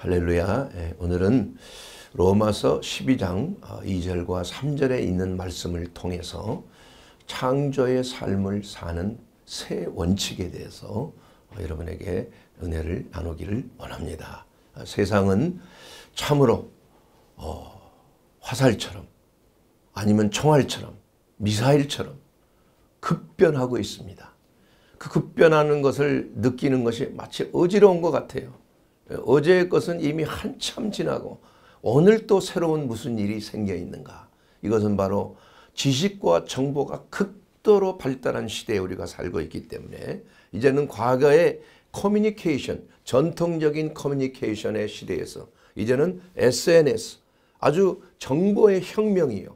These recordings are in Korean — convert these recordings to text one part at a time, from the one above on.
할렐루야. 오늘은 로마서 12장 2절과 3절에 있는 말씀을 통해서 창조의 삶을 사는 새 원칙에 대해서 여러분에게 은혜를 나누기를 원합니다. 세상은 참으로 화살처럼 아니면 총알처럼 미사일처럼 급변하고 있습니다. 그 급변하는 것을 느끼는 것이 마치 어지러운 것 같아요. 어제의 것은 이미 한참 지나고 오늘 또 새로운 무슨 일이 생겨 있는가. 이것은 바로 지식과 정보가 극도로 발달한 시대에 우리가 살고 있기 때문에 이제는 과거의 커뮤니케이션, 전통적인 커뮤니케이션의 시대에서 이제는 SNS, 아주 정보의 혁명이요.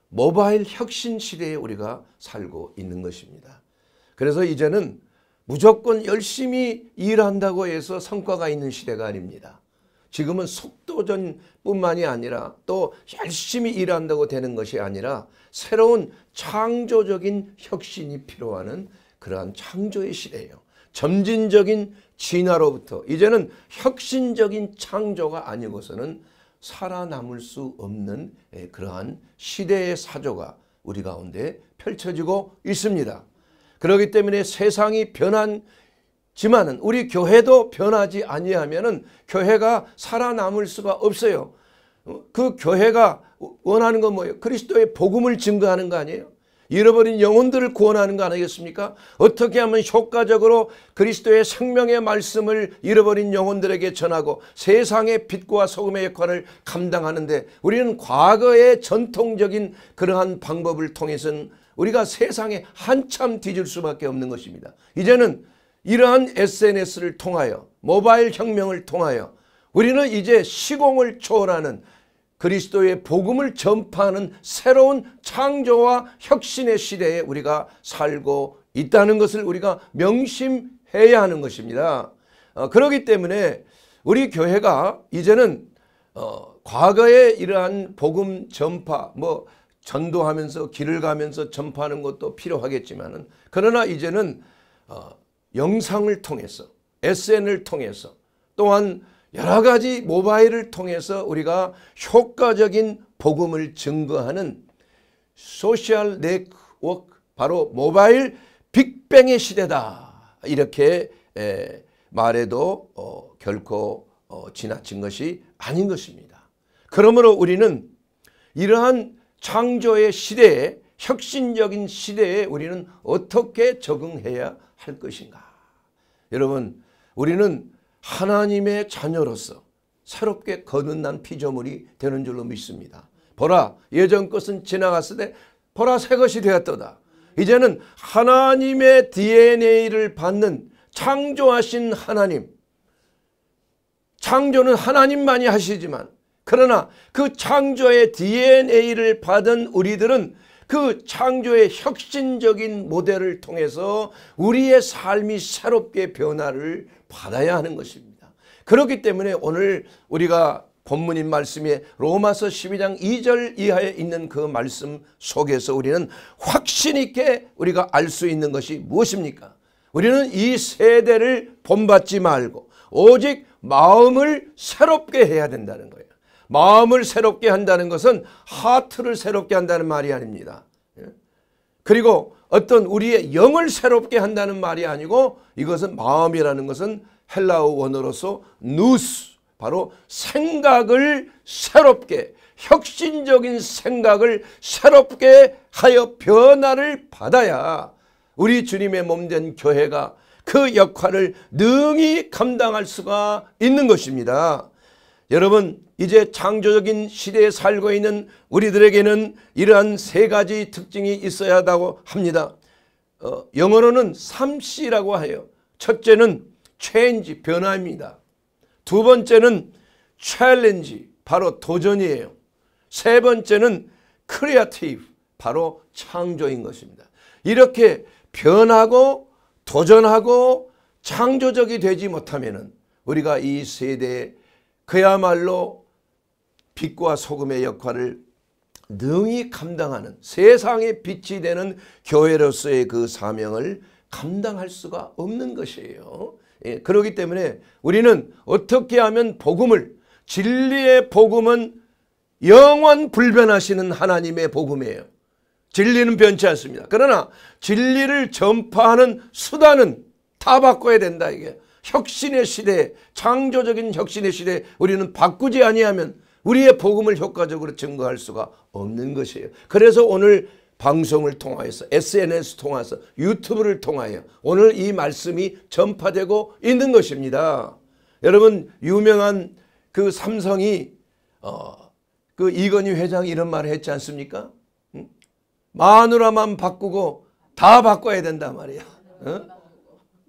모바일 혁신 시대에 우리가 살고 있는 것입니다. 그래서 이제는 무조건 열심히 일한다고 해서 성과가 있는 시대가 아닙니다. 지금은 속도전뿐만이 아니라 또 열심히 일한다고 되는 것이 아니라 새로운 창조적인 혁신이 필요한 그러한 창조의 시대예요. 점진적인 진화로부터 이제는 혁신적인 창조가 아니고서는 살아남을 수 없는 그러한 시대의 사조가 우리 가운데 펼쳐지고 있습니다. 그렇기 때문에 세상이 변하지만은 우리 교회도 변하지 아니하면은 교회가 살아남을 수가 없어요. 그 교회가 원하는 건 뭐예요? 그리스도의 복음을 증거하는 거 아니에요? 잃어버린 영혼들을 구원하는 거 아니겠습니까? 어떻게 하면 효과적으로 그리스도의 생명의 말씀을 잃어버린 영혼들에게 전하고 세상의 빛과 소금의 역할을 감당하는데 우리는 과거의 전통적인 그러한 방법을 통해서는 우리가 세상에 한참 뒤질 수밖에 없는 것입니다. 이제는 이러한 SNS를 통하여 모바일 혁명을 통하여 우리는 이제 시공을 초월하는 그리스도의 복음을 전파하는 새로운 창조와 혁신의 시대에 우리가 살고 있다는 것을 우리가 명심해야 하는 것입니다. 그렇기 때문에 우리 교회가 이제는 과거의 이러한 복음 전파 전도하면서 길을 가면서 전파하는 것도 필요하겠지만은 그러나 이제는 영상을 통해서 SNS를 통해서 또한 여러 가지 모바일을 통해서 우리가 효과적인 복음을 증거하는 소셜 네트워크, 바로 모바일 빅뱅의 시대다. 이렇게 말해도 결코 지나친 것이 아닌 것입니다. 그러므로 우리는 이러한 창조의 시대에, 혁신적인 시대에 우리는 어떻게 적응해야 할 것인가. 여러분, 우리는 하나님의 자녀로서 새롭게 거듭난 피조물이 되는 줄로 믿습니다. 보라, 예전 것은 지나갔으되 보라, 새 것이 되었도다. 이제는 하나님의 DNA를 받는 창조하신 하나님, 창조는 하나님만이 하시지만 그러나 그 창조의 DNA를 받은 우리들은 그 창조의 혁신적인 모델을 통해서 우리의 삶이 새롭게 변화를 받아야 하는 것입니다. 그렇기 때문에 오늘 우리가 본문인 말씀에 로마서 12장 2절 이하에 있는 그 말씀 속에서 우리는 확신 있게 우리가 알 수 있는 것이 무엇입니까? 우리는 이 세대를 본받지 말고 오직 마음을 새롭게 해야 된다는 거예요. 마음을 새롭게 한다는 것은 하트를 새롭게 한다는 말이 아닙니다. 그리고 어떤 우리의 영을 새롭게 한다는 말이 아니고 이것은 마음이라는 것은 헬라어 원어로서 누스, 바로 생각을 새롭게, 혁신적인 생각을 새롭게 하여 변화를 받아야 우리 주님의 몸된 교회가 그 역할을 능히 감당할 수가 있는 것입니다. 여러분, 이제 창조적인 시대에 살고 있는 우리들에게는 이러한 세 가지 특징이 있어야 한다고 합니다. 영어로는 3C라고 해요. 첫째는 change, 변화입니다. 두 번째는 challenge, 바로 도전이에요. 세 번째는 creative, 바로 창조인 것입니다. 이렇게 변하고 도전하고 창조적이 되지 못하면은 우리가 이 세대에 그야말로 빛과 소금의 역할을 능히 감당하는 세상의 빛이 되는 교회로서의 그 사명을 감당할 수가 없는 것이에요. 예, 그렇기 때문에 우리는 어떻게 하면 복음을, 진리의 복음은 영원 불변하시는 하나님의 복음이에요. 진리는 변치 않습니다. 그러나 진리를 전파하는 수단은 다 바꿔야 된다. 이게 혁신의 시대, 창조적인 혁신의 시대에 우리는 바꾸지 아니하면 우리의 복음을 효과적으로 증거할 수가 없는 것이에요. 그래서 오늘 방송을 통하여서, SNS 통해서, 유튜브를 통하여 오늘 이 말씀이 전파되고 있는 것입니다. 여러분, 유명한 그 삼성이 그 이건희 회장이 이런 말을 했지 않습니까? 마누라만 바꾸고 다 바꿔야 된단 말이야.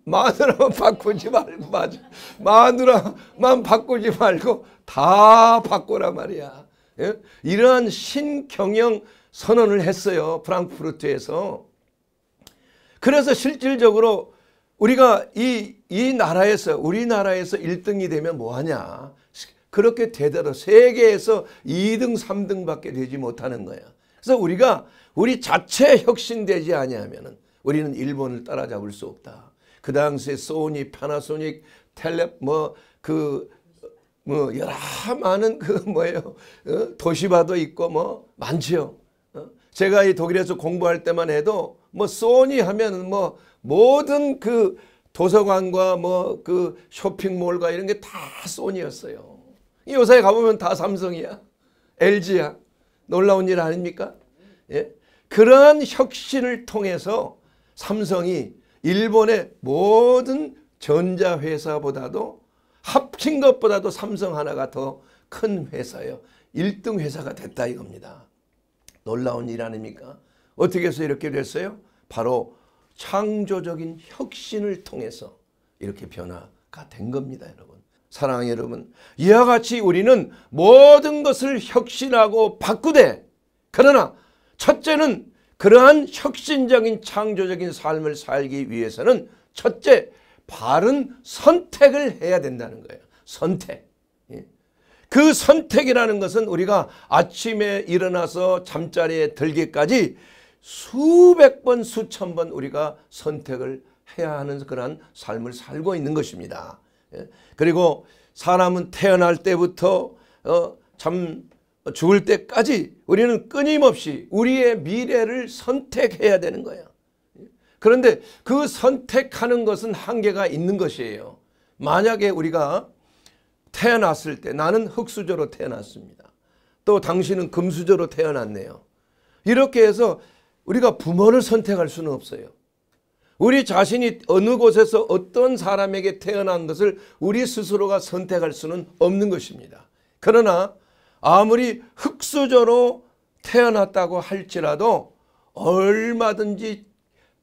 마누라만 바꾸지 말고, 맞아. 마누라만 바꾸지 말고 다 바꾸란 말이야. 이러한 신경영 선언을 했어요. 프랑크푸르트에서. 그래서 실질적으로 우리가 이 나라에서, 우리나라에서 1등이 되면 뭐하냐. 그렇게 되더라도 세계에서 2등, 3등밖에 되지 못하는 거야. 그래서 우리가 우리 자체 혁신되지 아니하면 우리는 일본을 따라잡을 수 없다. 그 당시에 소니, 파나소닉, 여러 많은 도시바도 있고 많지요. 제가 이 독일에서 공부할 때만 해도 소니 하면은 모든 그 도서관과 그 쇼핑몰과 이런 게 다 소니였어요. 요새 가보면 다 삼성이야. LG야. 놀라운 일 아닙니까? 예? 그러한 혁신을 통해서 삼성이 일본의 모든 전자회사보다도 합친 것보다도 삼성 하나가 더 큰 회사예요. 1등 회사가 됐다 이겁니다. 놀라운 일 아닙니까? 어떻게 해서 이렇게 됐어요? 바로 창조적인 혁신을 통해서 이렇게 변화가 된 겁니다, 여러분. 사랑하는 여러분, 이와 같이 우리는 모든 것을 혁신하고 바꾸되, 그러나 첫째는 그러한 혁신적인 창조적인 삶을 살기 위해서는 첫째, 바른 선택을 해야 된다는 거예요. 선택. 그 선택이라는 것은 우리가 아침에 일어나서 잠자리에 들기까지 수백 번, 수천 번 우리가 선택을 해야 하는 그러한 삶을 살고 있는 것입니다. 그리고 사람은 태어날 때부터 죽을 때까지 우리는 끊임없이 우리의 미래를 선택해야 되는 거예요. 그런데 그 선택하는 것은 한계가 있는 것이에요. 만약에 우리가 태어났을 때, 나는 흙수저로 태어났습니다. 또 당신은 금수저로 태어났네요. 이렇게 해서 우리가 부모를 선택할 수는 없어요. 우리 자신이 어느 곳에서 어떤 사람에게 태어난 것을 우리 스스로가 선택할 수는 없는 것입니다. 그러나 아무리 흙수저로 태어났다고 할지라도 얼마든지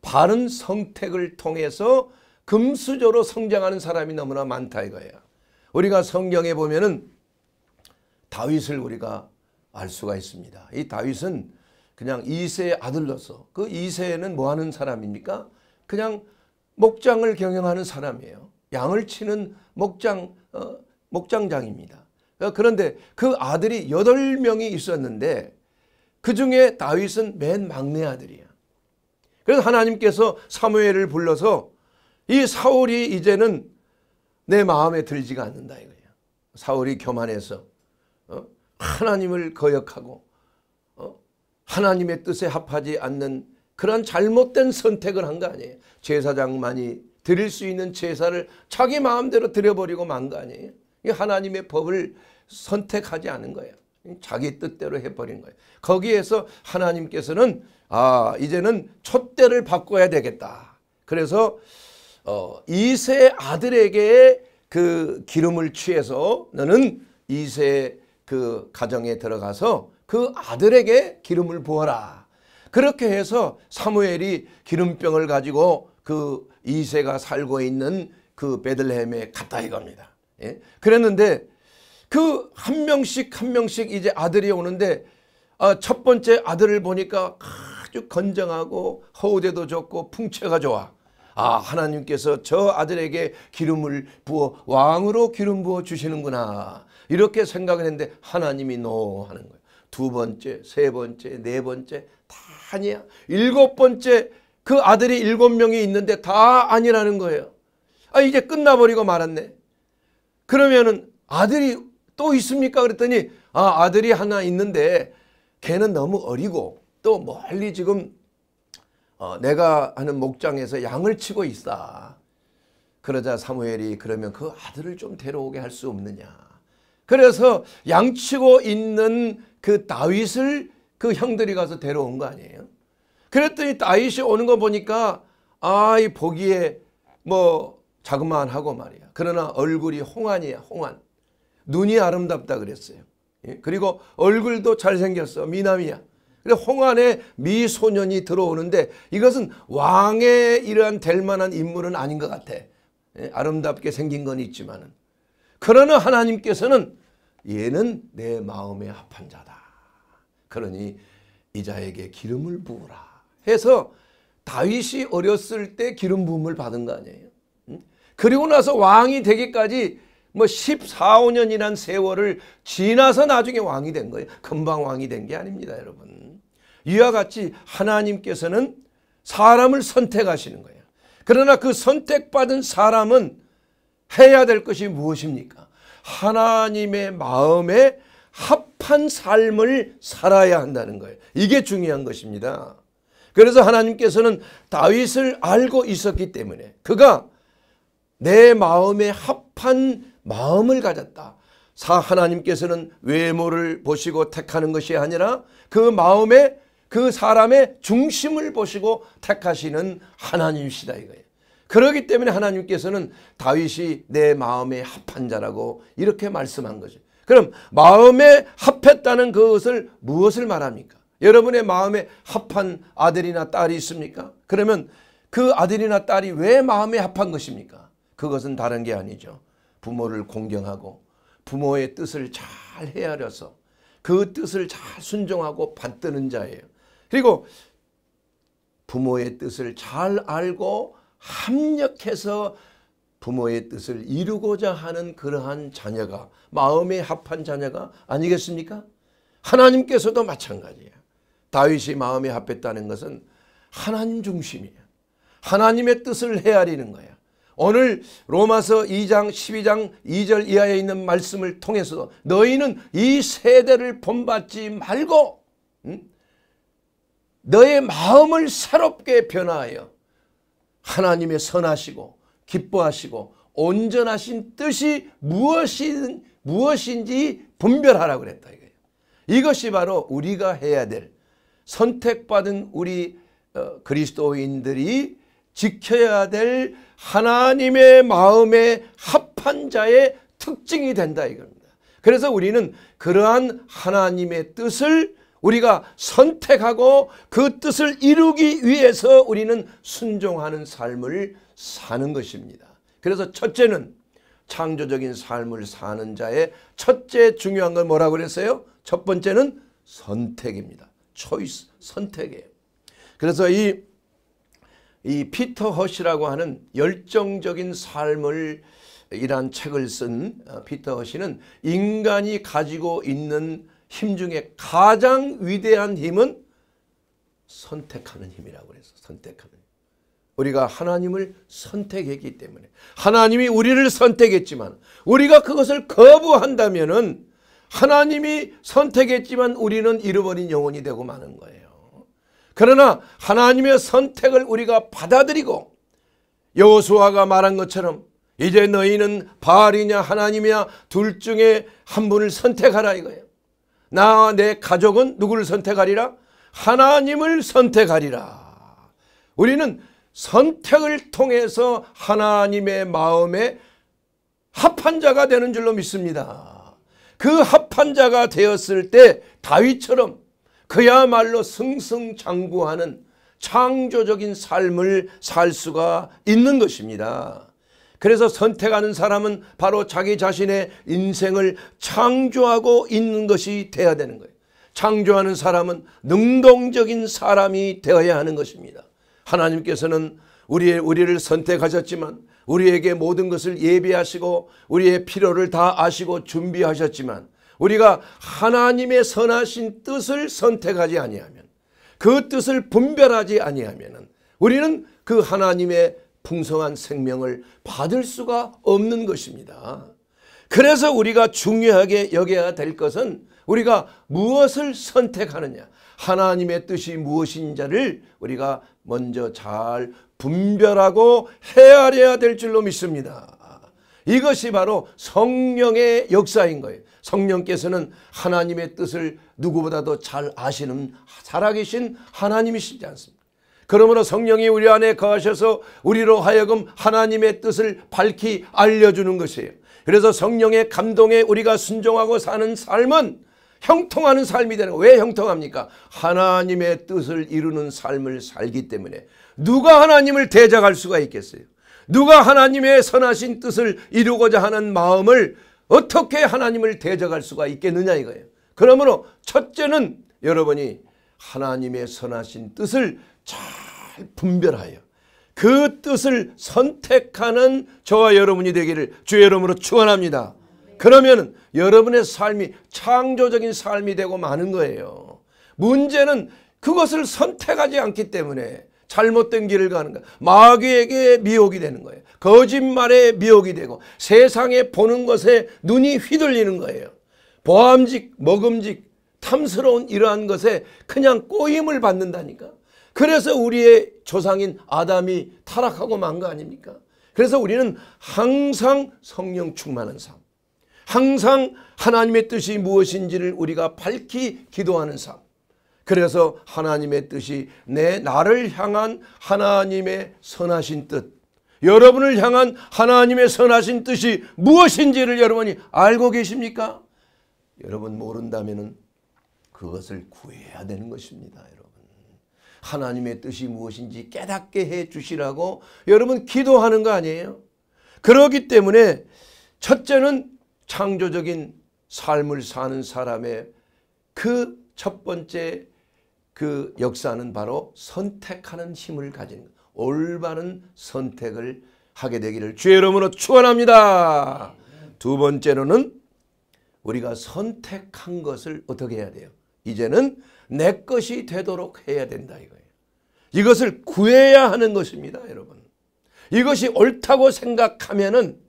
바른 선택을 통해서 금수저로 성장하는 사람이 너무나 많다 이거예요. 우리가 성경에 보면은 다윗을 우리가 알 수가 있습니다. 이 다윗은 그냥 이새의 아들로서, 그 이새는 뭐 하는 사람입니까? 그냥 목장을 경영하는 사람이에요. 양을 치는 목장장입니다. 그런데 그 아들이 8명이 있었는데 그 중에 다윗은 맨 막내 아들이야. 그래서 하나님께서 사무엘을 불러서 이 사울이 이제는 내 마음에 들지가 않는다 이거예요. 사울이 교만해서 하나님을 거역하고 하나님의 뜻에 합하지 않는 그런 잘못된 선택을 한 거 아니에요. 제사장만이 드릴 수 있는 제사를 자기 마음대로 드려버리고 만 거 아니에요. 하나님의 법을 선택하지 않은 거예요. 자기 뜻대로 해버린 거예요. 거기에서 하나님께서는 이제는 촛대를 바꿔야 되겠다. 그래서 이새 아들에게 그 기름을 취해서 너는 이새 그 가정에 들어가서 그 아들에게 기름을 부어라. 그렇게 해서 사무엘이 기름병을 가지고 그 이새가 살고 있는 그 베들레헴에 갔다 이겁니다. 예? 그랬는데 그 한 명씩 이제 아들이 오는데 첫 번째 아들을 보니까 아주 건정하고 허우대도 좋고 풍채가 좋아. 하나님께서 저 아들에게 기름을 부어 왕으로 기름 부어 주시는구나. 이렇게 생각을 했는데 하나님이 노 하는 거예요. 두 번째, 세 번째, 네 번째 다 아니야. 일곱 번째 그 아들이 7명이 있는데 다 아니라는 거예요. 이제 끝나버리고 말았네. 그러면은 아들이 또 있습니까? 그랬더니 아들이 하나 있는데 걔는 너무 어리고 또 멀리 지금 내가 하는 목장에서 양을 치고 있어. 그러자 사무엘이 그러면 그 아들을 좀 데려오게 할 수 없느냐. 그래서 양치고 있는 그 다윗을 그 형들이 가서 데려온 거 아니에요. 그랬더니 다윗이 오는 거 보니까 이 보기에 뭐 자그마하고 말이야. 그러나 얼굴이 홍안이야. 홍안. 눈이 아름답다 그랬어요. 그리고 얼굴도 잘생겼어. 미남이야. 그래서 홍안에 미소년이 들어오는데 이것은 왕의 이러한 될 만한 인물은 아닌 것 같아. 아름답게 생긴 건 있지만은. 그러나 하나님께서는 얘는 내 마음에 합한 자다. 그러니 이 자에게 기름을 부으라 해서 다윗이 어렸을 때 기름 부음을 받은 거 아니에요. 그리고 나서 왕이 되기까지 뭐 14, 15년이란 세월을 지나서 나중에 왕이 된 거예요. 금방 왕이 된 게 아닙니다, 여러분. 이와 같이 하나님께서는 사람을 선택하시는 거예요. 그러나 그 선택받은 사람은 해야 될 것이 무엇입니까? 하나님의 마음에 합한 삶을 살아야 한다는 거예요. 이게 중요한 것입니다. 그래서 하나님께서는 다윗을 알고 있었기 때문에 그가 내 마음에 합한 마음을 가졌다. 하나님께서는 외모를 보시고 택하는 것이 아니라 그 마음에 그 사람의 중심을 보시고 택하시는 하나님이시다 이거예요. 그렇기 때문에 하나님께서는 다윗이 내 마음에 합한 자라고 이렇게 말씀한 거죠. 그럼 마음에 합했다는 그것을 무엇을 말합니까? 여러분의 마음에 합한 아들이나 딸이 있습니까? 그러면 그 아들이나 딸이 왜 마음에 합한 것입니까? 그것은 다른 게 아니죠. 부모를 공경하고 부모의 뜻을 잘 헤아려서 그 뜻을 잘 순종하고 받드는 자예요. 그리고 부모의 뜻을 잘 알고 합력해서 부모의 뜻을 이루고자 하는 그러한 자녀가 마음에 합한 자녀가 아니겠습니까? 하나님께서도 마찬가지예요. 다윗이 마음에 합했다는 것은 하나님 중심이에요. 하나님의 뜻을 헤아리는 거예요. 오늘 로마서 2장 12장 2절 이하에 있는 말씀을 통해서 너희는 이 세대를 본받지 말고 너의 마음을 새롭게 변화하여 하나님의 선하시고 기뻐하시고 온전하신 뜻이 무엇인지 분별하라고 그랬다 이거예요. 이것이 바로 우리가 해야 될 선택받은 우리 그리스도인들이 지켜야 될 하나님의 마음에 합한 자의 특징이 된다 이겁니다. 그래서 우리는 그러한 하나님의 뜻을 우리가 선택하고 그 뜻을 이루기 위해서 우리는 순종하는 삶을 사는 것입니다. 그래서 첫째는 창조적인 삶을 사는 자의 첫째 중요한 건 뭐라고 그랬어요? 첫 번째는 선택입니다. 초이스, 선택이에요. 그래서 이 피터 허시라고 하는 열정적인 삶을 이란 책을 쓴 피터 허시는 인간이 가지고 있는 힘 중에 가장 위대한 힘은 선택하는 힘이라고 그래서 선택하는 힘. 우리가 하나님을 선택했기 때문에 하나님이 우리를 선택했지만 우리가 그것을 거부한다면은 하나님이 선택했지만 우리는 잃어버린 영혼이 되고 마는 거예요. 그러나 하나님의 선택을 우리가 받아들이고 여호수아가 말한 것처럼 이제 너희는 바알이냐 하나님이냐 둘 중에 한 분을 선택하라 이거예요. 나와 내 가족은 누구를 선택하리라? 하나님을 선택하리라. 우리는 선택을 통해서 하나님의 마음에 합한 자가 되는 줄로 믿습니다. 그 합한 자가 되었을 때 다윗처럼 그야말로 승승장구하는 창조적인 삶을 살 수가 있는 것입니다. 그래서 선택하는 사람은 바로 자기 자신의 인생을 창조하고 있는 것이 되어야 되는 거예요. 창조하는 사람은 능동적인 사람이 되어야 하는 것입니다. 하나님께서는 우리를 선택하셨지만 우리에게 모든 것을 예비하시고 우리의 필요를 다 아시고 준비하셨지만 우리가 하나님의 선하신 뜻을 선택하지 아니하면 그 뜻을 분별하지 아니하면 우리는 그 하나님의 풍성한 생명을 받을 수가 없는 것입니다. 그래서 우리가 중요하게 여겨야 될 것은 우리가 무엇을 선택하느냐, 하나님의 뜻이 무엇인지를 우리가 먼저 잘 분별하고 헤아려야 될 줄로 믿습니다. 이것이 바로 성령의 역사인 거예요. 성령께서는 하나님의 뜻을 누구보다도 잘 아시는 살아계신 하나님이시지 않습니까? 그러므로 성령이 우리 안에 거하셔서 우리로 하여금 하나님의 뜻을 밝히 알려주는 것이에요. 그래서 성령의 감동에 우리가 순종하고 사는 삶은 형통하는 삶이 되는 거예요. 왜 형통합니까? 하나님의 뜻을 이루는 삶을 살기 때문에. 누가 하나님을 대적할 수가 있겠어요? 누가 하나님의 선하신 뜻을 이루고자 하는 마음을 어떻게 하나님을 대적할 수가 있겠느냐 이거예요. 그러므로 첫째는 여러분이 하나님의 선하신 뜻을 잘 분별하여 그 뜻을 선택하는 저와 여러분이 되기를 주의 이름으로 축원합니다. 그러면 여러분의 삶이 창조적인 삶이 되고 마는 거예요. 문제는 그것을 선택하지 않기 때문에 잘못된 길을 가는 거예요. 마귀에게 미혹이 되는 거예요. 거짓말에 미혹이 되고 세상에 보는 것에 눈이 휘둘리는 거예요. 보암직, 먹음직, 탐스러운 이러한 것에 그냥 꼬임을 받는다니까. 그래서 우리의 조상인 아담이 타락하고 만 거 아닙니까? 그래서 우리는 항상 성령 충만한 삶, 항상 하나님의 뜻이 무엇인지를 우리가 밝히 기도하는 삶. 그래서 하나님의 뜻이 나를 향한 하나님의 선하신 뜻, 여러분을 향한 하나님의 선하신 뜻이 무엇인지를 여러분이 알고 계십니까? 여러분 모른다면 그것을 구해야 되는 것입니다. 여러분, 하나님의 뜻이 무엇인지 깨닫게 해 주시라고 여러분 기도하는 거 아니에요? 그렇기 때문에 첫째는 창조적인 삶을 사는 사람의 그 첫 번째 그 역사는 바로 선택하는 힘을 가지는 것. 올바른 선택을 하게 되기를 주의 이름으로 축원합니다. 두 번째로는 우리가 선택한 것을 어떻게 해야 돼요? 이제는 내 것이 되도록 해야 된다 이거예요. 이것을 구해야 하는 것입니다, 여러분. 이것이 옳다고 생각하면은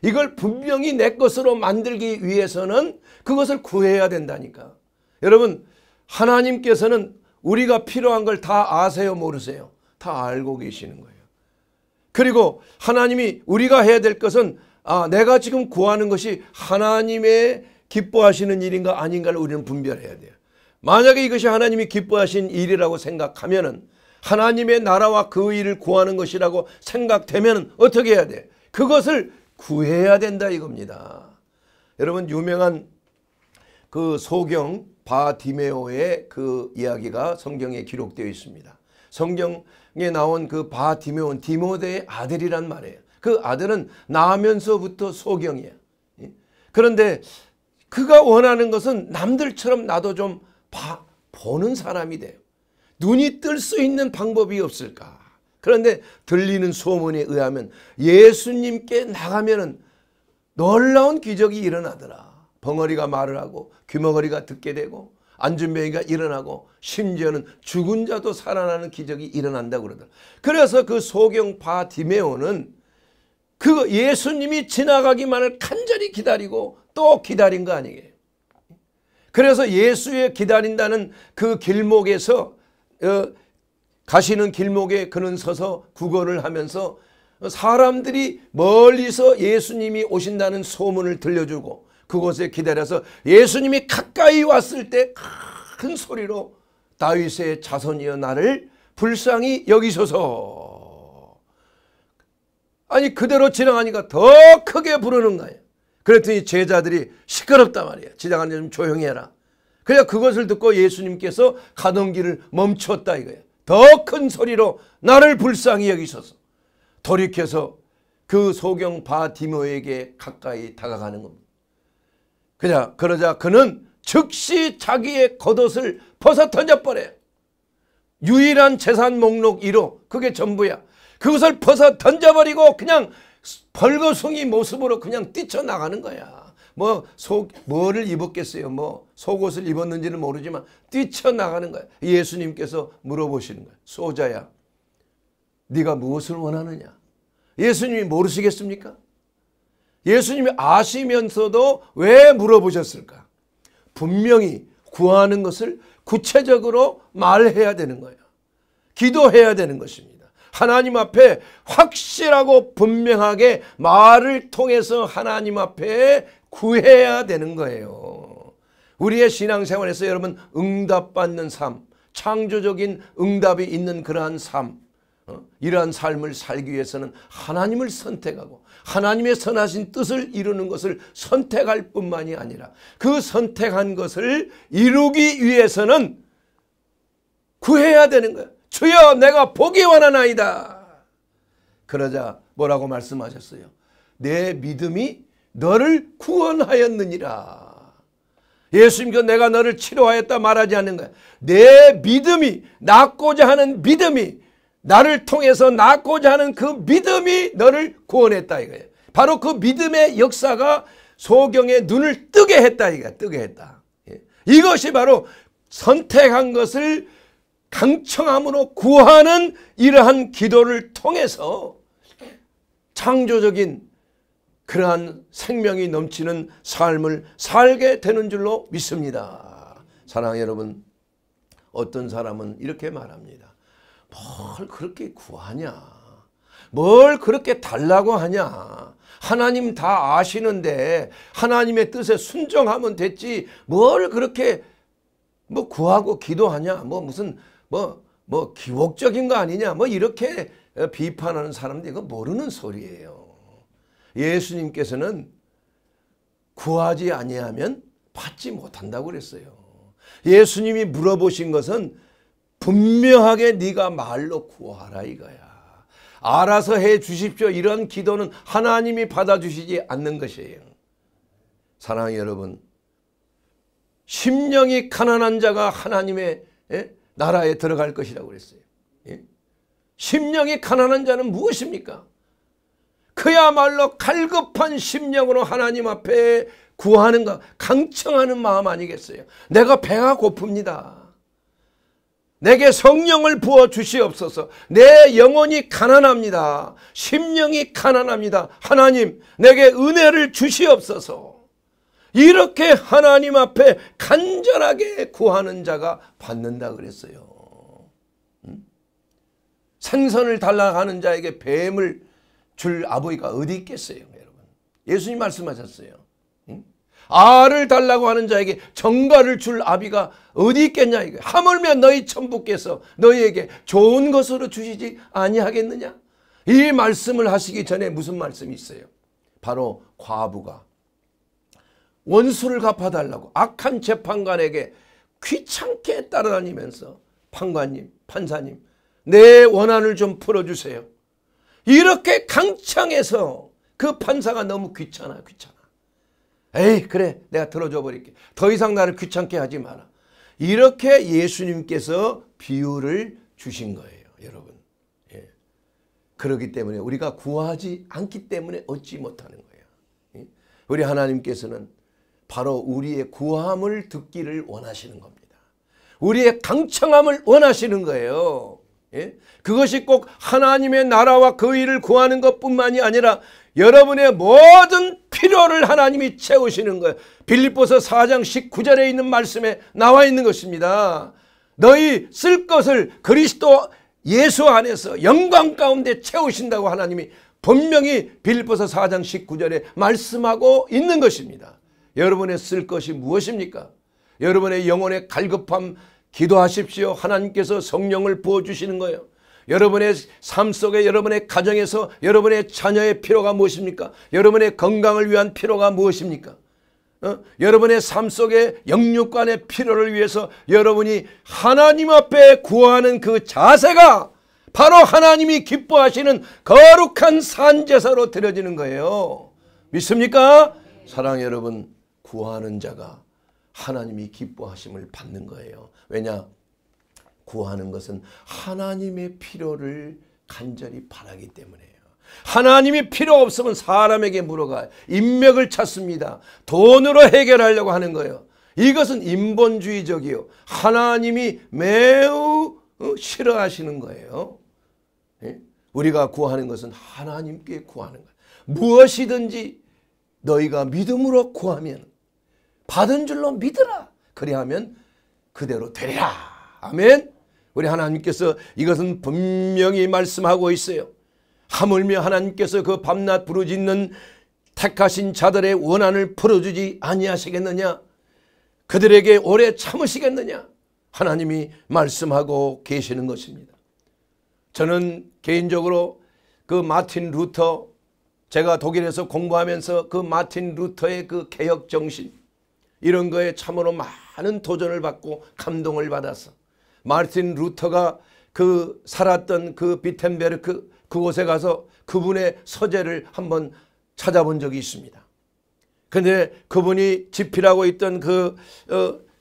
이걸 분명히 내 것으로 만들기 위해서는 그것을 구해야 된다니까. 여러분, 하나님께서는 우리가 필요한 걸 다 아세요, 모르세요? 다 알고 계시는 거예요. 그리고 하나님이 우리가 해야 될 것은 내가 지금 구하는 것이 하나님의 기뻐하시는 일인가 아닌가를 우리는 분별해야 돼요. 만약에 이것이 하나님이 기뻐하신 일이라고 생각하면은 하나님의 나라와 그 일을 구하는 것이라고 생각되면 어떻게 해야 돼? 그것을 구해야 된다 이겁니다. 여러분, 유명한 그 소경 바디메오의 그 이야기가 성경에 기록되어 있습니다. 성경에 나온 그 바디메오는 디모데의 아들이란 말이에요. 그 아들은 나면서부터 소경이야. 그런데 그가 원하는 것은 남들처럼 나도 좀 보는 사람이 돼요. 눈이 뜰 수 있는 방법이 없을까? 그런데 들리는 소문에 의하면 예수님께 나가면은 놀라운 기적이 일어나더라. 벙어리가 말을 하고 귀머거리가 듣게 되고 안진뱅이가 일어나고 심지어는 죽은 자도 살아나는 기적이 일어난다고 그러더라. 그래서 그 소경 바디메오는 그 예수님이 지나가기만을 간절히 기다리고 또 기다린 거 아니에요. 그래서 예수의 기다린다는 그 길목에서 가시는 길목에 그는 서서 구걸을 하면서 사람들이 멀리서 예수님이 오신다는 소문을 들려주고 그곳에 기다려서 예수님이 가까이 왔을 때 큰 소리로 다윗의 자손이여 나를 불쌍히 여기소서. 아니 그대로 지나가니까 더 크게 부르는 거예요. 그랬더니 제자들이 시끄럽단 말이에요. 지나가는 좀 조용히 해라. 그냥 그것을 듣고 예수님께서 가던 길을 멈췄다 이거예요. 더 큰 소리로 나를 불쌍히 여기소서. 돌이켜서 그 소경 바디메오에게 가까이 다가가는 겁니다. 그러자 그는 즉시 자기의 겉옷을 벗어 던져버려요. 유일한 재산 목록 1호 그게 전부야. 그것을 벗어 던져버리고 그냥 벌거숭이 모습으로 그냥 뛰쳐나가는 거야. 뭐를 입었겠어요. 속옷을 입었는지는 모르지만 뛰쳐나가는 거야. 예수님께서 물어보시는 거야. 소자야, 네가 무엇을 원하느냐? 예수님이 모르시겠습니까? 예수님이 아시면서도 왜 물어보셨을까? 분명히 구하는 것을 구체적으로 말해야 되는 거예요. 기도해야 되는 것입니다. 하나님 앞에 확실하고 분명하게 말을 통해서 하나님 앞에 구해야 되는 거예요. 우리의 신앙생활에서 여러분 응답받는 삶, 창조적인 응답이 있는 그러한 삶, 이러한 삶을 살기 위해서는 하나님을 선택하고 하나님의 선하신 뜻을 이루는 것을 선택할 뿐만이 아니라 그 선택한 것을 이루기 위해서는 구해야 되는 거예요. 주여 내가 보기 원하나이다. 그러자 뭐라고 말씀하셨어요? 내 믿음이 너를 구원하였느니라. 예수님께서 내가 너를 치료하였다 말하지 않는 거야. 내 믿음이, 낫고자 하는 믿음이, 나를 통해서 낫고자 하는 그 믿음이 너를 구원했다 이거예요. 바로 그 믿음의 역사가 소경의 눈을 뜨게 했다 이거야. 뜨게 했다. 이것이 바로 선택한 것을 강청함으로 구하는 이러한 기도를 통해서 창조적인 그러한 생명이 넘치는 삶을 살게 되는 줄로 믿습니다. 사랑하는 여러분, 어떤 사람은 이렇게 말합니다. 뭘 그렇게 구하냐? 뭘 그렇게 달라고 하냐? 하나님 다 아시는데 하나님의 뜻에 순종하면 됐지 뭘 그렇게 뭐 구하고 기도하냐? 뭐 무슨 뭐 기복적인 거 아니냐? 뭐 이렇게 비판하는 사람들이 이거 모르는 소리예요. 예수님께서는 구하지 아니하면 받지 못한다고 그랬어요. 예수님이 물어보신 것은 분명하게 네가 말로 구하라 이거야. 알아서 해 주십시오. 이런 기도는 하나님이 받아주시지 않는 것이에요. 사랑하는 여러분, 심령이 가난한 자가 하나님의 나라에 들어갈 것이라고 그랬어요. 심령이 가난한 자는 무엇입니까? 그야말로 갈급한 심령으로 하나님 앞에 구하는가, 강청하는 마음 아니겠어요? 내가 배가 고픕니다. 내게 성령을 부어 주시옵소서. 내 영혼이 가난합니다. 심령이 가난합니다. 하나님, 내게 은혜를 주시옵소서. 이렇게 하나님 앞에 간절하게 구하는 자가 받는다 그랬어요. 생선을 달라고 하는 자에게 뱀을 줄 아버지가 어디 있겠어요, 여러분? 예수님 말씀하셨어요. 알을 달라고 하는 자에게 정갈을 줄 아비가 어디 있겠냐 이거. 하물며 너희 천부께서 너희에게 좋은 것으로 주시지 아니하겠느냐. 이 말씀을 하시기 전에 무슨 말씀이 있어요? 바로 과부가 원수를 갚아달라고 악한 재판관에게 귀찮게 따라다니면서 판관님, 판사님, 내 원한을 좀 풀어주세요. 이렇게 강창해서 그 판사가 너무 귀찮아. 에이 그래 내가 들어줘 버릴게. 더 이상 나를 귀찮게 하지 마라. 이렇게 예수님께서 비유를 주신 거예요, 여러분. 예. 그렇기 때문에 우리가 구하지 않기 때문에 얻지 못하는 거예요. 예. 우리 하나님께서는 바로 우리의 구함을 듣기를 원하시는 겁니다. 우리의 강청함을 원하시는 거예요. 예? 그것이 꼭 하나님의 나라와 그 일을 구하는 것뿐만이 아니라 여러분의 모든 필요를 하나님이 채우시는 거예요. 빌립보서 4장 19절에 있는 말씀에 나와 있는 것입니다. 너희 쓸 것을 그리스도 예수 안에서 영광 가운데 채우신다고 하나님이 분명히 빌립보서 4장 19절에 말씀하고 있는 것입니다. 여러분의 쓸 것이 무엇입니까? 여러분의 영혼의 갈급함 기도하십시오. 하나님께서 성령을 부어주시는 거예요. 여러분의 삶 속에 여러분의 가정에서 여러분의 자녀의 필요가 무엇입니까? 여러분의 건강을 위한 필요가 무엇입니까? 여러분의 삶 속에 영육간의 필요를 위해서 여러분이 하나님 앞에 구하는 그 자세가 바로 하나님이 기뻐하시는 거룩한 산제사로 드려지는 거예요. 믿습니까? 사랑하는 여러분, 구하는 자가 하나님이 기뻐하심을 받는 거예요. 왜냐? 구하는 것은 하나님의 필요를 간절히 바라기 때문이에요. 하나님이 필요 없으면 사람에게 물어가 인맥을 찾습니다. 돈으로 해결하려고 하는 거예요. 이것은 인본주의적이요. 하나님이 매우 싫어하시는 거예요. 우리가 구하는 것은 하나님께 구하는 거야. 무엇이든지 너희가 믿음으로 구하면 받은 줄로 믿으라. 그리하면 그대로 되리라. 아멘. 우리 하나님께서 이것은 분명히 말씀하고 있어요. 하물며 하나님께서 그 밤낮 부르짖는 택하신 자들의 원한을 풀어주지 아니하시겠느냐? 그들에게 오래 참으시겠느냐? 하나님이 말씀하고 계시는 것입니다. 저는 개인적으로 그 마틴 루터, 제가 독일에서 공부하면서 그 마틴 루터의 그 개혁 정신, 이런 거에 참으로 많은 도전을 받고 감동을 받아서 마틴 루터가 그 살았던 그 비텐베르크 그곳에 가서 그분의 서재를 한번 찾아본 적이 있습니다. 그런데 그분이 집필하고 있던 그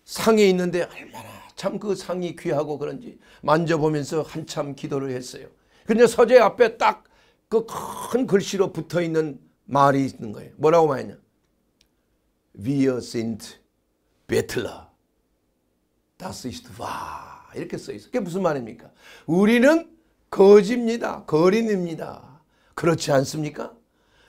상이 있는데 얼마나 참 그 상이 귀하고 그런지 만져보면서 한참 기도를 했어요. 그런데 서재 앞에 딱 그 큰 글씨로 붙어있는 말이 있는 거예요. 뭐라고 말했냐? Wir sind Bettler. Das ist wahr. 이렇게 써있어요. 그게 무슨 말입니까? 우리는 거지입니다. 거린입니다. 그렇지 않습니까?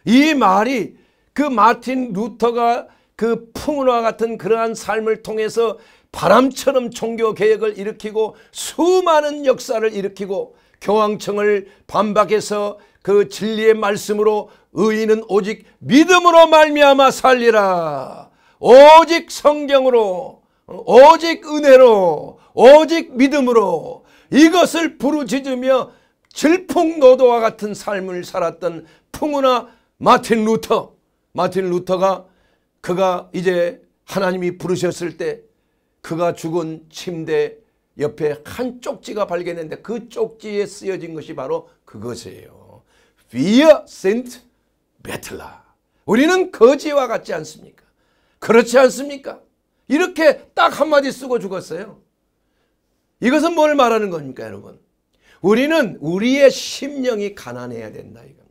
이 말이 그 마틴 루터가 그 풍운과 같은 그러한 삶을 통해서 바람처럼 종교개혁을 일으키고 수많은 역사를 일으키고 교황청을 반박해서 그 진리의 말씀으로 의인은 오직 믿음으로 말미암아 살리라. 오직 성경으로, 오직 은혜로, 오직 믿음으로 이것을 부르짖으며 질풍노도와 같은 삶을 살았던 풍운아 마틴 루터. 마틴 루터가 그가 이제 하나님이 부르셨을 때 그가 죽은 침대 옆에 한 쪽지가 발견했는데 그 쪽지에 쓰여진 것이 바로 그것이에요. Wir sind Bettler. 우리는 거지와 같지 않습니까? 그렇지 않습니까? 이렇게 딱 한마디 쓰고 죽었어요. 이것은 뭘 말하는 겁니까, 여러분? 우리는 우리의 심령이 가난해야 된다 이겁니다.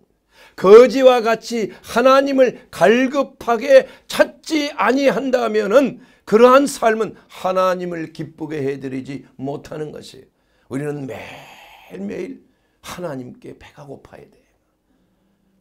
거지와 같이 하나님을 갈급하게 찾지 아니한다면은 그러한 삶은 하나님을 기쁘게 해드리지 못하는 것이에요. 우리는 매일매일 하나님께 배가 고파야 돼요.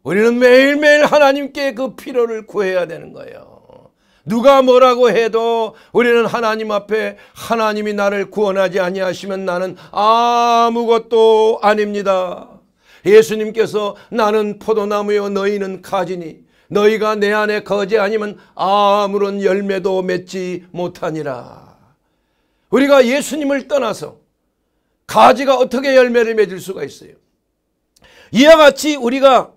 우리는 매일매일 하나님께 그 필요를 구해야 되는 거예요. 누가 뭐라고 해도 우리는 하나님 앞에 하나님이 나를 구원하지 아니하시면 나는 아무것도 아닙니다. 예수님께서 나는 포도나무요 너희는 가지니 너희가 내 안에 거지 아니면 아무런 열매도 맺지 못하니라. 우리가 예수님을 떠나서 가지가 어떻게 열매를 맺을 수가 있어요? 이와 같이 우리가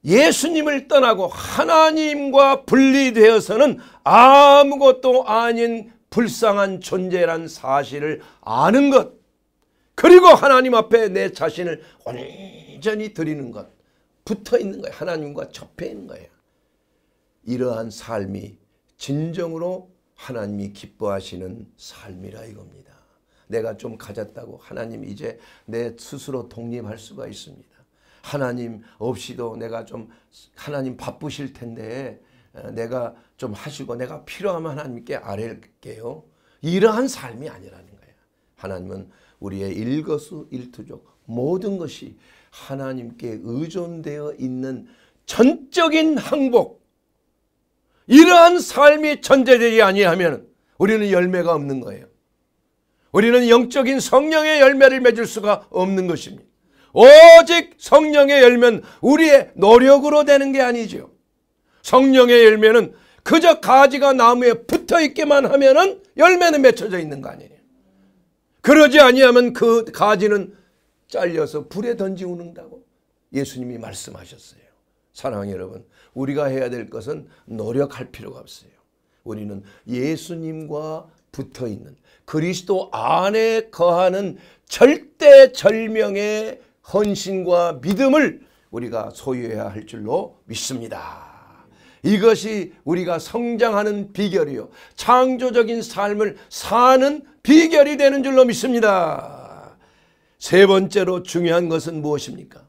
예수님을 떠나고 하나님과 분리되어서는 아무것도 아닌 불쌍한 존재란 사실을 아는 것, 그리고 하나님 앞에 내 자신을 온전히 드리는 것, 붙어 있는 거예요. 하나님과 접해 있는 거예요. 이러한 삶이 진정으로 하나님이 기뻐하시는 삶이라 이겁니다. 내가 좀 가졌다고 하나님 이제 내 스스로 독립할 수가 있습니다. 하나님 없이도 내가 좀 하나님 바쁘실 텐데 내가 좀 하시고 내가 필요하면 하나님께 아뢰게요. 이러한 삶이 아니라는 거예요. 하나님은 우리의 일거수일투족 모든 것이 하나님께 의존되어 있는 전적인 항복, 이러한 삶이 전제되지 아니하면 우리는 열매가 없는 거예요. 우리는 영적인 성령의 열매를 맺을 수가 없는 것입니다. 오직 성령의 열매는 우리의 노력으로 되는 게 아니죠. 성령의 열매는 그저 가지가 나무에 붙어 있기만 하면은 열매는 맺혀져 있는 거 아니에요. 그러지 아니하면 그 가지는 잘려서 불에 던지우는다고 예수님이 말씀하셨어요. 사랑하는 여러분, 우리가 해야 될 것은 노력할 필요가 없어요. 우리는 예수님과 붙어 있는 그리스도 안에 거하는 절대절명의 헌신과 믿음을 우리가 소유해야 할 줄로 믿습니다. 이것이 우리가 성장하는 비결이요, 창조적인 삶을 사는 비결이 되는 줄로 믿습니다. 세 번째로 중요한 것은 무엇입니까?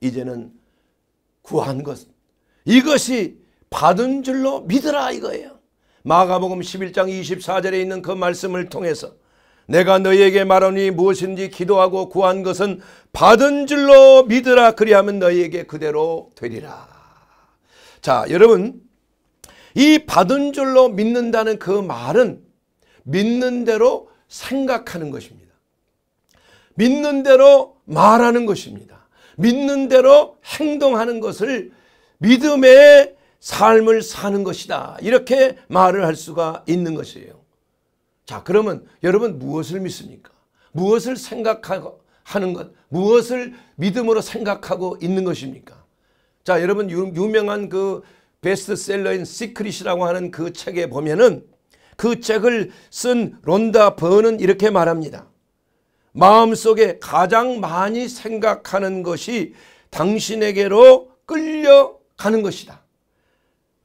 이제는 구한 것, 이것이 받은 줄로 믿으라 이거예요. 마가복음 11장 24절에 있는 그 말씀을 통해서 내가 너희에게 말하니 무엇인지 기도하고 구한 것은 받은 줄로 믿으라. 그리하면 너희에게 그대로 되리라. 자, 여러분, 이 받은 줄로 믿는다는 그 말은 믿는 대로 생각하는 것입니다. 믿는 대로 말하는 것입니다. 믿는 대로 행동하는 것을 믿음의 삶을 사는 것이다. 이렇게 말을 할 수가 있는 것이에요. 자, 그러면 여러분 무엇을 믿습니까? 무엇을 생각하고 하는 것, 무엇을 믿음으로 생각하고 있는 것입니까? 자, 여러분 유명한 그 베스트셀러인 시크릿이라고 하는 그 책에 보면은 그 책을 쓴 론다 버는 이렇게 말합니다. 마음속에 가장 많이 생각하는 것이 당신에게로 끌려가는 것이다.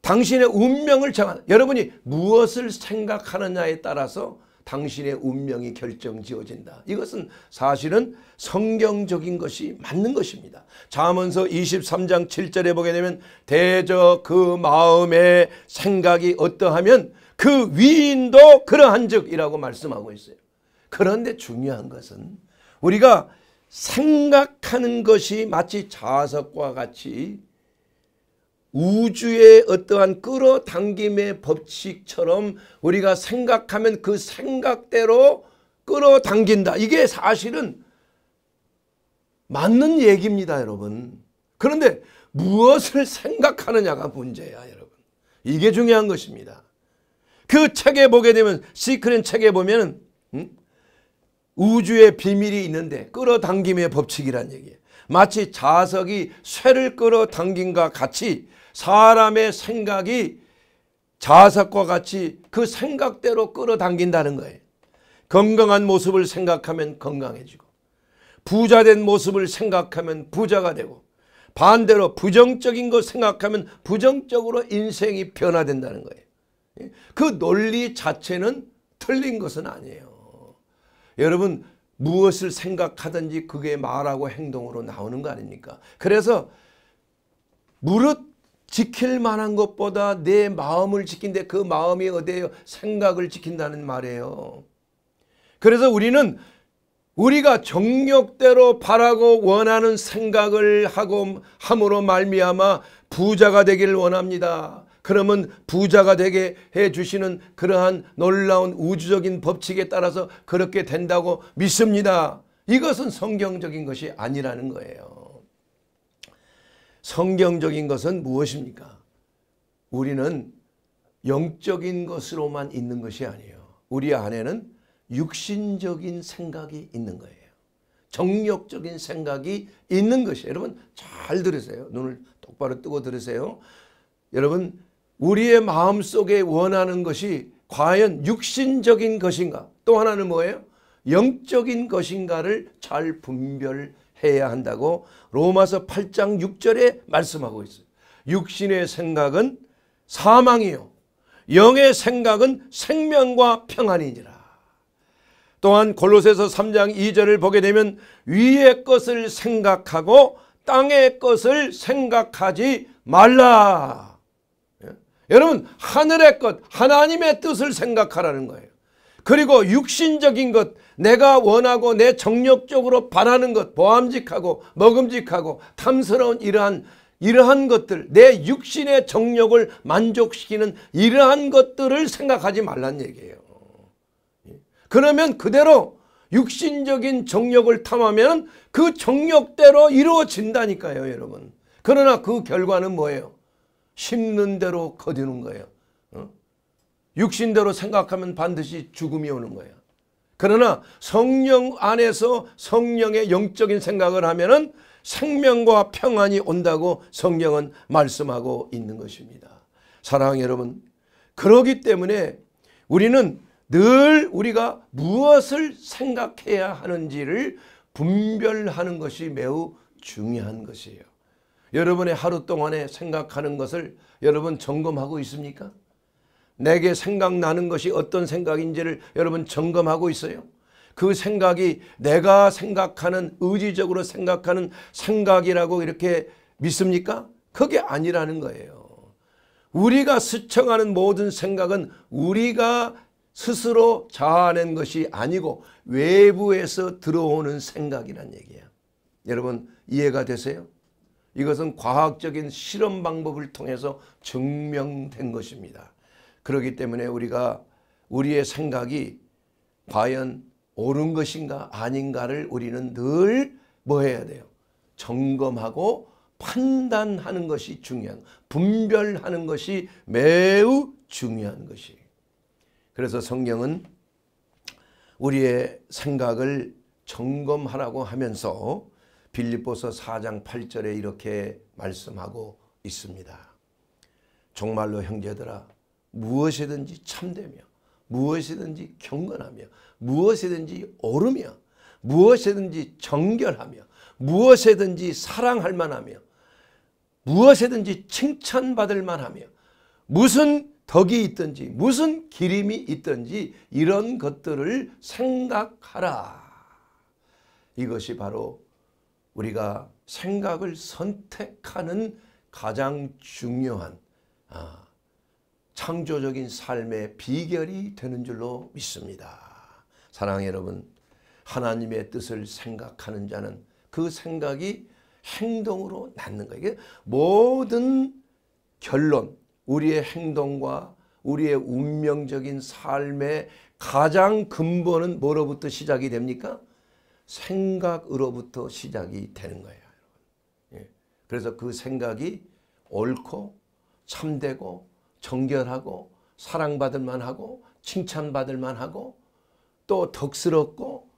당신의 운명을 정하는, 여러분이 무엇을 생각하느냐에 따라서 당신의 운명이 결정지어진다. 이것은 사실은 성경적인 것이 맞는 것입니다. 잠언서 23장 7절에 보게 되면 대저 그 마음의 생각이 어떠하면 그 위인도 그러한즉 이라고 말씀하고 있어요. 그런데 중요한 것은 우리가 생각하는 것이 마치 자석과 같이 우주의 어떠한 끌어당김의 법칙처럼 우리가 생각하면 그 생각대로 끌어당긴다. 이게 사실은 맞는 얘기입니다, 여러분. 그런데 무엇을 생각하느냐가 문제야, 여러분. 이게 중요한 것입니다. 그 책에 보게 되면, 시크릿 책에 보면 우주의 비밀이 있는데 끌어당김의 법칙이란 얘기예요. 마치 자석이 쇠를 끌어당김과 같이 사람의 생각이 자석과 같이 그 생각대로 끌어당긴다는 거예요. 건강한 모습을 생각하면 건강해지고, 부자된 모습을 생각하면 부자가 되고, 반대로 부정적인 거 생각하면 부정적으로 인생이 변화된다는 거예요. 그 논리 자체는 틀린 것은 아니에요. 여러분, 무엇을 생각하든지 그게 말하고 행동으로 나오는 거 아닙니까? 그래서 무릇 지킬 만한 것보다 내 마음을 지킨데 그 마음이 어디예요? 생각을 지킨다는 말이에요. 그래서 우리는 우리가 정욕대로 바라고 원하는 생각을 하고 함으로 말미암아 부자가 되기를 원합니다. 그러면 부자가 되게 해주시는 그러한 놀라운 우주적인 법칙에 따라서 그렇게 된다고 믿습니다. 이것은 성경적인 것이 아니라는 거예요. 성경적인 것은 무엇입니까? 우리는 영적인 것으로만 있는 것이 아니에요. 우리 안에는 육신적인 생각이 있는 거예요. 정욕적인 생각이 있는 것이에요. 여러분 잘 들으세요. 눈을 똑바로 뜨고 들으세요. 여러분, 우리의 마음속에 원하는 것이 과연 육신적인 것인가? 또 하나는 뭐예요? 영적인 것인가를 잘 분별해야 한다고 로마서 8장 6절에 말씀하고 있어요. 육신의 생각은 사망이요, 영의 생각은 생명과 평안이니라. 또한 골로새서 3장 2절을 보게 되면 위의 것을 생각하고 땅의 것을 생각하지 말라. 여러분, 하늘의 것, 하나님의 뜻을 생각하라는 거예요. 그리고 육신적인 것, 내가 원하고 내 정력적으로 바라는 것, 보암직하고 먹음직하고 탐스러운 이러한 것들, 내 육신의 정력을 만족시키는 이러한 것들을 생각하지 말란 얘기예요. 그러면 그대로 육신적인 정력을 탐하면 그 정력대로 이루어진다니까요, 여러분. 그러나 그 결과는 뭐예요? 심는 대로 거두는 거예요. 육신대로 생각하면 반드시 죽음이 오는 거예요. 그러나 성령 안에서 성령의 영적인 생각을 하면은 생명과 평안이 온다고 성경은 말씀하고 있는 것입니다. 사랑하는 여러분, 그러기 때문에 우리는 늘 우리가 무엇을 생각해야 하는지를 분별하는 것이 매우 중요한 것이에요. 여러분의 하루 동안에 생각하는 것을 여러분 점검하고 있습니까? 내게 생각나는 것이 어떤 생각인지를 여러분 점검하고 있어요? 그 생각이 내가 생각하는, 의지적으로 생각하는 생각이라고 이렇게 믿습니까? 그게 아니라는 거예요. 우리가 스쳐가는 모든 생각은 우리가 스스로 자아낸 것이 아니고 외부에서 들어오는 생각이란 얘기예요. 여러분 이해가 되세요? 이것은 과학적인 실험 방법을 통해서 증명된 것입니다. 그렇기 때문에 우리가 우리의 생각이 과연 옳은 것인가 아닌가를 우리는 늘 뭐 해야 돼요? 점검하고 판단하는 것이 중요한, 분별하는 것이 매우 중요한 것이에요. 그래서 성경은 우리의 생각을 점검하라고 하면서 빌립보서 4장 8절에 이렇게 말씀하고 있습니다. 정말로 형제들아 무엇이든지 참되며 무엇이든지 경건하며 무엇이든지 옳으며 무엇이든지 정결하며 무엇이든지 사랑할 만하며 무엇이든지 칭찬받을 만하며 무슨 덕이 있든지 무슨 기림이 있든지 이런 것들을 생각하라. 이것이 바로 우리가 생각을 선택하는 가장 중요한 창조적인 삶의 비결이 되는 줄로 믿습니다. 사랑하는 여러분, 하나님의 뜻을 생각하는 자는 그 생각이 행동으로 낫는 거예요. 모든 결론, 우리의 행동과 우리의 운명적인 삶의 가장 근본은 뭐로부터 시작이 됩니까? 생각으로부터 시작이 되는 거예요. 그래서 그 생각이 옳고 참되고 정결하고 사랑받을 만하고 칭찬받을 만하고 또 덕스럽고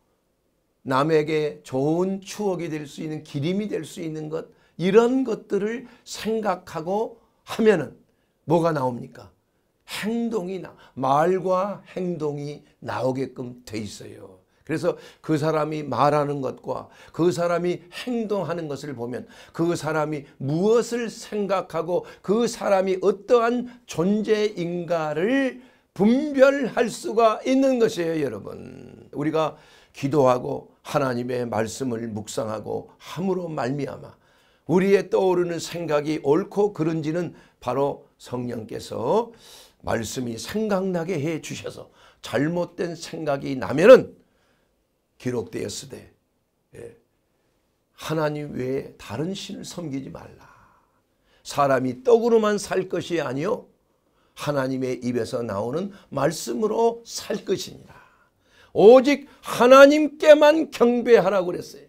남에게 좋은 추억이 될 수 있는 기림이 될 수 있는 것, 이런 것들을 생각하고 하면은 뭐가 나옵니까? 행동이 말과 행동이 나오게끔 돼 있어요. 그래서 그 사람이 말하는 것과 그 사람이 행동하는 것을 보면 그 사람이 무엇을 생각하고 그 사람이 어떠한 존재인가를 분별할 수가 있는 것이에요. 여러분, 우리가 기도하고 하나님의 말씀을 묵상하고 함으로 말미암아 우리의 떠오르는 생각이 옳고 그른지는 바로 성령께서 말씀이 생각나게 해 주셔서 잘못된 생각이 나면은 기록되었으되 하나님 외에 다른 신을 섬기지 말라. 사람이 떡으로만 살 것이 아니요 하나님의 입에서 나오는 말씀으로 살 것이니라. 오직 하나님께만 경배하라고 그랬어요.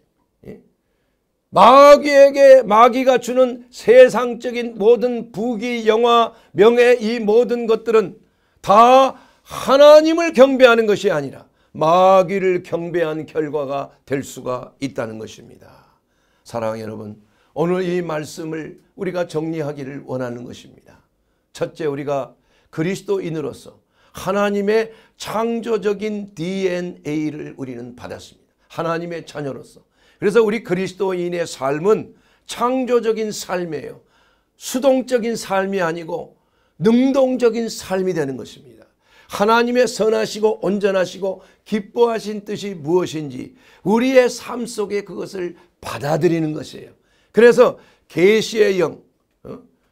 마귀에게 마귀가 주는 세상적인 모든 부귀 영화 명예 이 모든 것들은 다 하나님을 경배하는 것이 아니라 마귀를 경배한 결과가 될 수가 있다는 것입니다. 사랑하는 여러분, 오늘 이 말씀을 우리가 정리하기를 원하는 것입니다. 첫째, 우리가 그리스도인으로서 하나님의 창조적인 DNA를 우리는 받았습니다. 하나님의 자녀로서. 그래서 우리 그리스도인의 삶은 창조적인 삶이에요. 수동적인 삶이 아니고 능동적인 삶이 되는 것입니다. 하나님의 선하시고 온전하시고 기뻐하신 뜻이 무엇인지 우리의 삶 속에 그것을 받아들이는 것이에요. 그래서 계시의 영,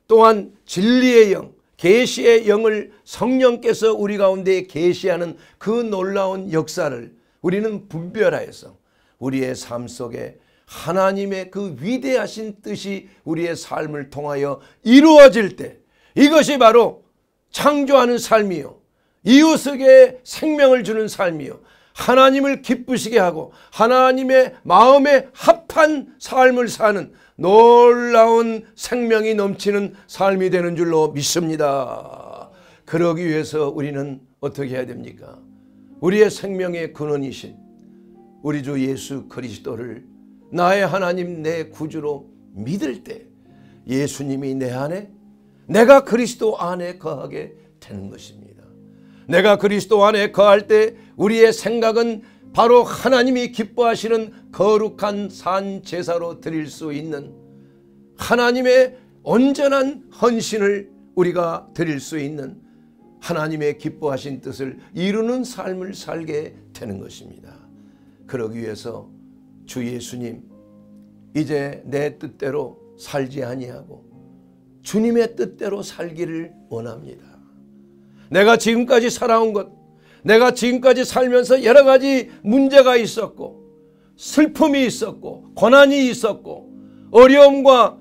또한 진리의 영, 계시의 영을 성령께서 우리 가운데 계시하는 그 놀라운 역사를 우리는 분별하여서 우리의 삶 속에 하나님의 그 위대하신 뜻이 우리의 삶을 통하여 이루어질 때 이것이 바로 창조하는 삶이요, 이웃에게 생명을 주는 삶이요, 하나님을 기쁘시게 하고 하나님의 마음에 합한 삶을 사는 놀라운 생명이 넘치는 삶이 되는 줄로 믿습니다. 그러기 위해서 우리는 어떻게 해야 됩니까? 우리의 생명의 근원이신 우리 주 예수 그리스도를 나의 하나님 내 구주로 믿을 때 예수님이 내 안에, 내가 그리스도 안에 거하게 되는 것입니다. 내가 그리스도 안에 거할 때 우리의 생각은 바로 하나님이 기뻐하시는 거룩한 산 제사로 드릴 수 있는 하나님의 온전한 헌신을 우리가 드릴 수 있는 하나님의 기뻐하신 뜻을 이루는 삶을 살게 되는 것입니다. 그러기 위해서 주 예수님, 이제 내 뜻대로 살지 아니하고 주님의 뜻대로 살기를 원합니다. 내가 지금까지 살아온 것, 내가 지금까지 살면서 여러 가지 문제가 있었고 슬픔이 있었고 고난이 있었고 어려움과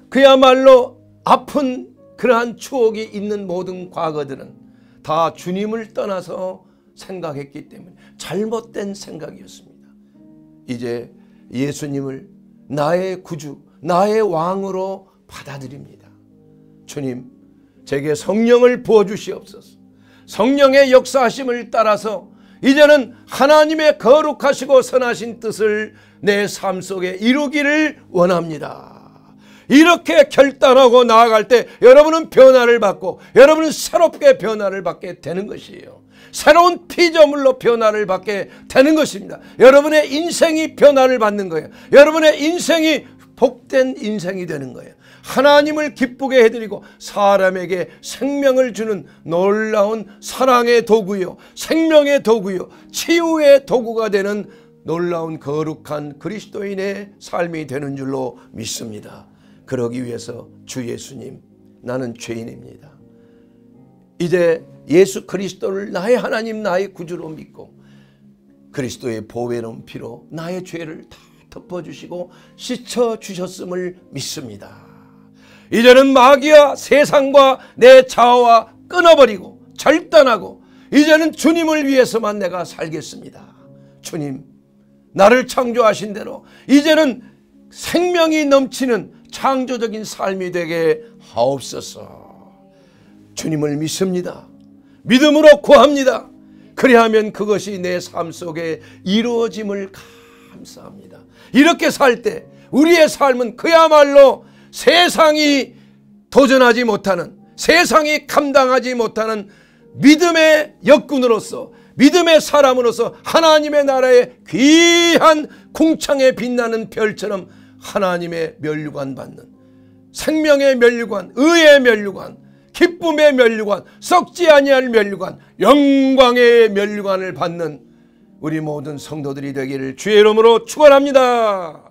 그야말로 아픈 그러한 추억이 있는 모든 과거들은 다 주님을 떠나서 생각했기 때문에 잘못된 생각이었습니다. 이제 예수님을 나의 구주, 나의 왕으로 받아들입니다. 주님, 제게 성령을 부어주시옵소서. 성령의 역사하심을 따라서 이제는 하나님의 거룩하시고 선하신 뜻을 내 삶 속에 이루기를 원합니다. 이렇게 결단하고 나아갈 때 여러분은 변화를 받고 여러분은 새롭게 변화를 받게 되는 것이에요. 새로운 피조물로 변화를 받게 되는 것입니다. 여러분의 인생이 변화를 받는 거예요. 여러분의 인생이 복된 인생이 되는 거예요. 하나님을 기쁘게 해드리고 사람에게 생명을 주는 놀라운 사랑의 도구요, 생명의 도구요, 치유의 도구가 되는 놀라운 거룩한 그리스도인의 삶이 되는 줄로 믿습니다. 그러기 위해서 주 예수님, 나는 죄인입니다. 이제 예수 그리스도를 나의 하나님, 나의 구주로 믿고 그리스도의 보배로운 피로 나의 죄를 다 덮어주시고 씻어주셨음을 믿습니다. 이제는 마귀와 세상과 내 자아와 끊어버리고 절단하고 이제는 주님을 위해서만 내가 살겠습니다. 주님, 나를 창조하신 대로 이제는 생명이 넘치는 창조적인 삶이 되게 하옵소서. 주님을 믿습니다. 믿음으로 구합니다. 그리하면 그것이 내 삶 속에 이루어짐을 감사합니다. 이렇게 살 때 우리의 삶은 그야말로 세상이 도전하지 못하는, 세상이 감당하지 못하는 믿음의 역군으로서, 믿음의 사람으로서 하나님의 나라의 귀한 궁창에 빛나는 별처럼 하나님의 면류관 받는, 생명의 면류관, 의의 면류관, 기쁨의 면류관, 썩지 아니할 면류관, 영광의 면류관을 받는 우리 모든 성도들이 되기를 주의 이름으로 축원합니다.